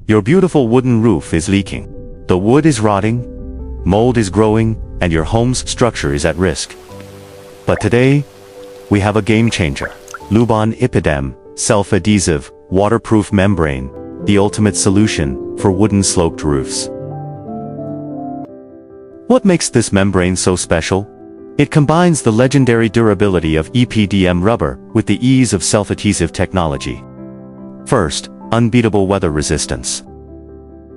Your beautiful wooden roof is leaking. The wood is rotting, mold is growing, and your home's structure is at risk. But today, we have a game changer. Luban EPDM, self-adhesive, waterproof membrane, the ultimate solution for wooden sloped roofs. What makes this membrane so special? It combines the legendary durability of EPDM rubber with the ease of self-adhesive technology. First, unbeatable weather resistance.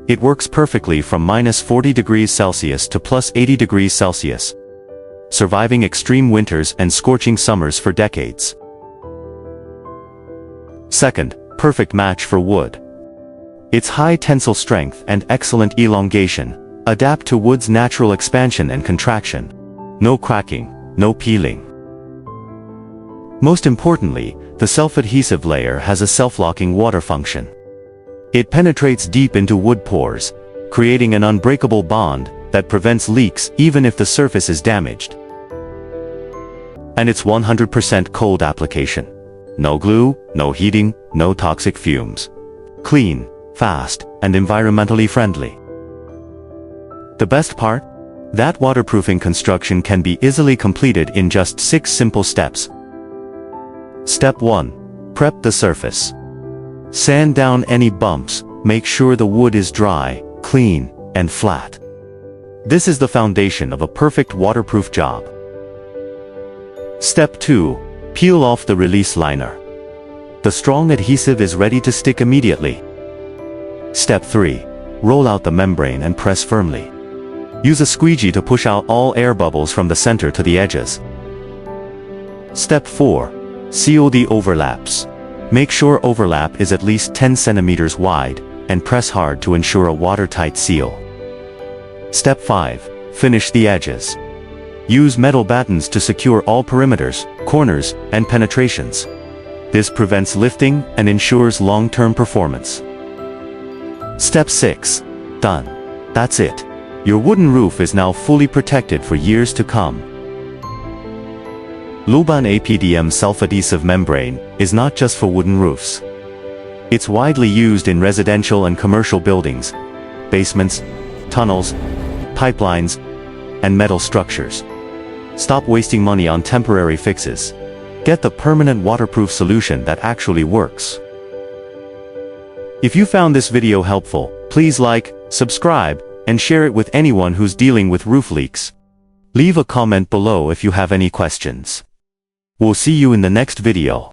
It works perfectly from -40 degrees Celsius to +80 degrees Celsius, surviving extreme winters and scorching summers for decades. Second, perfect match for wood. Its high tensile strength and excellent elongation adapt to wood's natural expansion and contraction. No cracking, no peeling. Most importantly, the self-adhesive layer has a self-locking water function. It penetrates deep into wood pores, creating an unbreakable bond that prevents leaks even if the surface is damaged. And it's 100% cold application. No glue, no heating, no toxic fumes. Clean, fast, and environmentally friendly. The best part? That waterproofing construction can be easily completed in just 6 simple steps. Step 1. Prep the surface. Sand down any bumps, make sure the wood is dry, clean, and flat. This is the foundation of a perfect waterproof job. Step 2. Peel off the release liner. The strong adhesive is ready to stick immediately. Step 3. Roll out the membrane and press firmly. Use a squeegee to push out all air bubbles from the center to the edges. Step 4. Seal the overlaps. Make sure overlap is at least 10 centimeters wide, and press hard to ensure a watertight seal. Step 5. Finish the edges. Use metal battens to secure all perimeters, corners, and penetrations. This prevents lifting and ensures long-term performance. Step 6. Done. That's it. Your wooden roof is now fully protected for years to come. Luban EPDM self-adhesive membrane is not just for wooden roofs. It's widely used in residential and commercial buildings, basements, tunnels, pipelines, and metal structures. Stop wasting money on temporary fixes. Get the permanent waterproof solution that actually works. If you found this video helpful, please like, subscribe, and share it with anyone who's dealing with roof leaks. Leave a comment below if you have any questions. We'll see you in the next video.